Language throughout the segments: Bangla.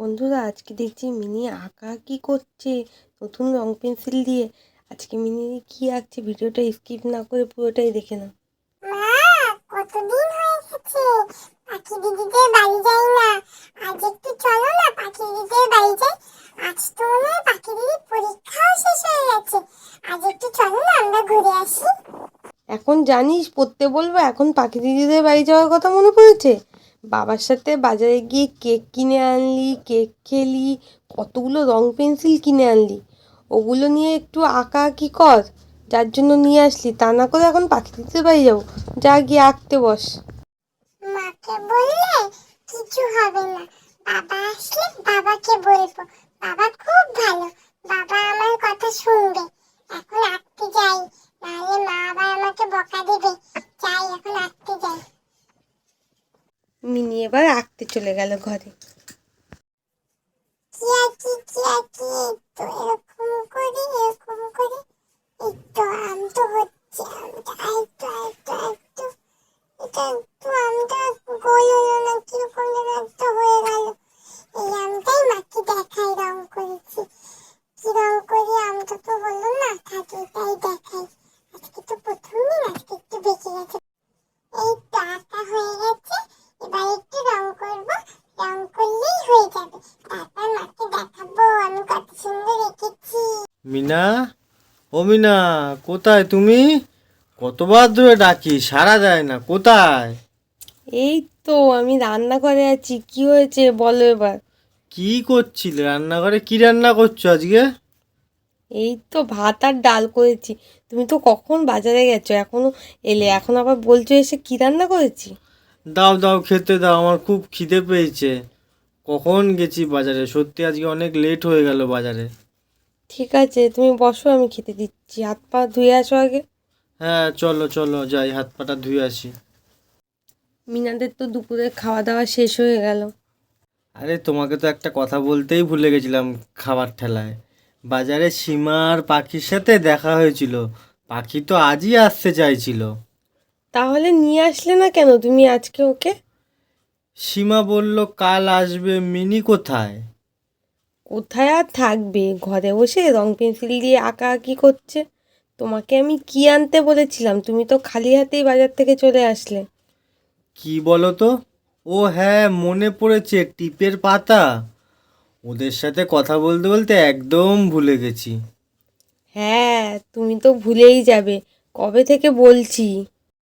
বন্ধুরা আজকে দেখছি মিনি আঁকা কি করছে নতুন রং পেন্সিল দিয়ে। আজকে মিনি কি আঁকছে ভিডিওটা স্কিপ না করে পুরোটাই দেখে নাও। মা, কতদিন হয়ে গেছে পাখি দিদিদের বাড়ি যাই না। আজ একটু চলো না পাখি দিদিদের বাড়ি যাই। আজ তো মনে হয় পাখি দিদির পরীক্ষাও শেষ হয়ে গেছে। আজ একটু চলো না আমরা ঘুরে আসি। এখন জানিস পড়তে বলবো, এখন পাখি দিদিদের বাড়ি যাওয়ার কথা মনে পড়েছে? বাবার সাথে বাজারে গিয়ে কেক কিনে আনলি, কেক খেলি, কতগুলো রং পেন্সিল কিনে আনলি, ওগুলো নিয়ে একটু আঁকা আঁকি কর। যার জন্য নিয়ে আসলি, তা না করে এখন পাখি দিদিদের বাড়ি যাবো। যা গিয়ে আঁকতে বস। মাকে বললে কিছু হবে না, বাবা আসলে বাবাকে বলবো। বাবা খুব ভালো, বাবা আমার কথা শুনবে। এখন আঁকতে যাই, নাহলে মা আবার আমাকে বকা দেবে। যাই, এখন আঁকতে যাই। মিনি এবার আঁকতে চলে গেল ঘরে। কি আঁকি কি আঁকি, তো এরকম করে এরকম করে। এই তো আম তো হচ্ছে, আমটা আরেকটু আরেকটু আরেকটু। এটা একটু আমটা গোল হলো না, কিরকম যেন একটা হয়ে গেল। এই আমটাই মাকে দেখাই রং করেছি। কি রং করি, আমটা তো হলো না, থাকে তাই দেখাই। আজকে তো প্রথম দিন, আজকে একটু বেঁকে গেছে। এই তো আঁকা হয়ে গেছে, এবার একটু রং করব। রং করলেই হয়ে যাবে, তারপর মাকে দেখাবো আমি কত সুন্দর এঁকেছি। মিনা, ও মিনা, কোথায় তুমি? কতবার ধরে ডাকি, সাড়া দেয় না, কোথায়? এই তো আমি রান্নাঘরে আছি, কি হয়েছে বলো এবার। কি করছিলে রান্নাঘরে? কি রান্না করছো আজকে? এই তো ভাত আর ডাল করেছি। তুমি তো কখন বাজারে গেছো, এখনো এলে, এখন আবার বলছো এসে কি রান্না করেছি। দাও দাও, খেতে দাও, আমার খুব খিদে পেয়েছে। কখন গেছি বাজারে, সত্যি আজকে অনেক লেট হয়ে গেল বাজারে। ঠিক আছে তুমি বসো, আমি খেতে দিচ্ছি, হাত পা ধুয়ে আসো আগে। হ্যাঁ চলো চলো, যাই হাত পাটা ধুয়ে আসি। মিনাদের তো দুপুরে খাওয়া দাওয়া শেষ হয়ে গেল। আরে তোমাকে তো একটা কথা বলতেই ভুলে গেছিলাম, খাবার ঠেলায়। বাজারে সীমা আর পাখির সাথে দেখা হয়েছিল। পাখি তো আজই আসতে চাইছিল। তাহলে নিয়ে আসলে না কেন তুমি আজকে ওকে? সীমা বলল কাল আসবে। মিনি কোথায়? কোথায় আর থাকবে, ঘরে বসে রং পেন্সিল দিয়ে আঁকা আঁকি করছে। তোমাকে আমি কি আনতে বলেছিলাম, তুমি তো খালি হাতেই বাজার থেকে চলে আসলে। কি বলো তো? ও হ্যাঁ, মনে পড়েছে, টিপের পাতা। ওদের সাথে কথা বলতে বলতে একদম ভুলে গেছি। হ্যাঁ তুমি তো ভুলেই যাবে, কবে থেকে বলছি।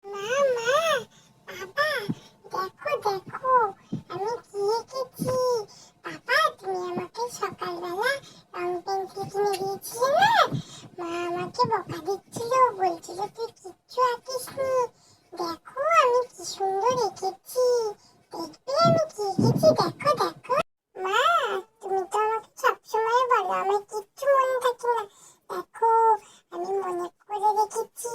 মা, মা, বাবা, দেখো দেখো, আমি কি এঁকেছি। বাবা, তুমি আমাকে সকালবেলা রং পেন্সিল কিনে দিয়েছিলে না? মা আমাকে বকা দিচ্ছিল, বলছিল তুই কিচ্ছু আঁকিসনি। দেখো আমি কি সুন্দর এঁকেছি, দেখবে আমি কি এঁকেছি, দেখো দেখো। মা, তুমি তো আমাকে সবসময় বলো আমার কিচ্ছু মনে থাকে না। দেখো, আমি মনে করে রেখেছি।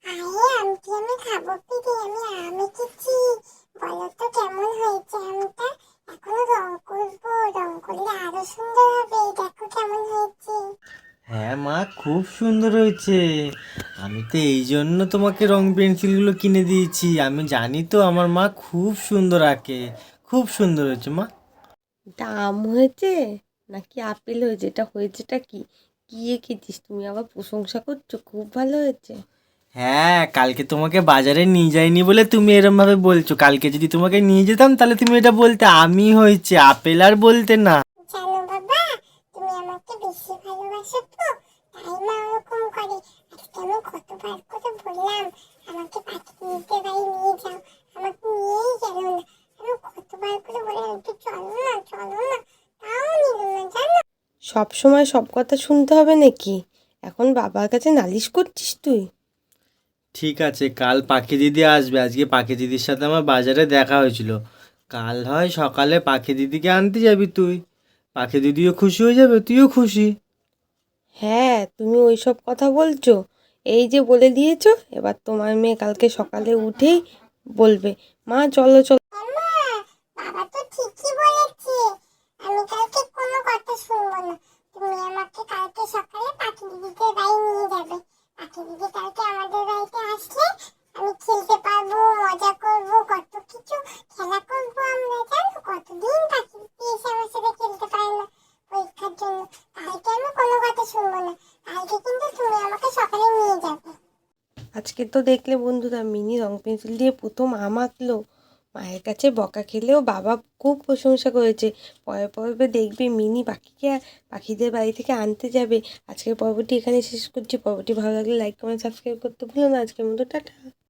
আরে আমটি আমি খাবো পেরে, আমি আম এঁকেছি। বলো তো কেমন হয়েছে আমটা? এখনো রং করবো, রং করলে আরো সুন্দর হবে। দেখো কেমন হয়েছে। হ্যাঁ মা, খুব সুন্দর হয়েছে। আমি তো এই জন্য তোমাকে রং পেন্সিলগুলো কিনে দিয়েছি। আমি জানি তো আমার মা খুব সুন্দর আঁকে। খুব সুন্দর হয়েছে মা। এটা আম হয়েছে নাকি আপেল হয়েছে, এটা হয়েছেটা কি? কি এঁকেছিস তুমি, আবার প্রশংসা করছো, খুব ভালো হয়েছে। হ্যাঁ, কালকে তোমাকে বাজারে নিয়ে যাইনি বলে তুমি এরম ভাবে বলছো। কালকে যদি তোমাকে নিয়ে যেতাম তাহলে তুমি এটা বলতে আমি হয়েছে আপেল, আর বলতে না। জানো বাবা, তুমি আমাকে বেশি ভালোবাসো তো, তাই মা ওরকম করে। আজকে আমি কতবার করে বললাম আমাকে পাখি নিতে বাড়ি নিয়ে যাও, আমাকে নিয়েই গেল না। আমি কতবার করে বললাম একটু চলো না চলো না, তাও নিল না জানো। সব সময় সব কথা শুনতে হবে নাকি? এখন বাবার কাছে নালিশ করছিস তুই? ঠিক আছে, কাল পাখি দিদি আসবে। আজকে পাখি দিদির সাথে আমার বাজারে দেখা হয়েছিল। কাল হয় সকালে পাখি দিদিকে আনতে যাবি তুই। পাখি দিদিও খুশি হয়ে যাবে, তুইও খুশি। হ্যাঁ তুমি ওইসব কথা বলছো, এই যে বলে দিয়েছো, এবার তোমার মেয়ে কালকে সকালে উঠেই বলবে মা চলো চলো। মা, বাবা তো ঠিকই বলেছে, আমি কালকে কোনো কথা শুনবো না। তুমি আমাকে কালকে সকালে পাখি দিদিদের বাড়ি নিয়ে যাবে। পাখি দিদি কালকে আমাদের বাড়িতে আসলে আমি খেলতে পারবো, মজা করবো, কত কিছু খেলা করবো আমরা। জানো কতদিন পাখি দিদি এসে আমার সাথে আমাকে সকালে নিয়ে যাবে। আজকে তো দেখলে বন্ধুরা মিনি রং পেন্সিল দিয়ে প্রথম আম আঁকলো। মায়ের কাছে বকা খেলেও বাবা খুব প্রশংসা করেছে। পরের পর্বে দেখবে মিনি পাখিদের বাড়ি থেকে আনতে যাবে। আজকের পর্বটি এখানে শেষ করছি। পর্বটি ভালো লাগলে লাইক কমেন্ট সাবস্ক্রাইব করতে ভুলো না। আজকের মতো টাটা।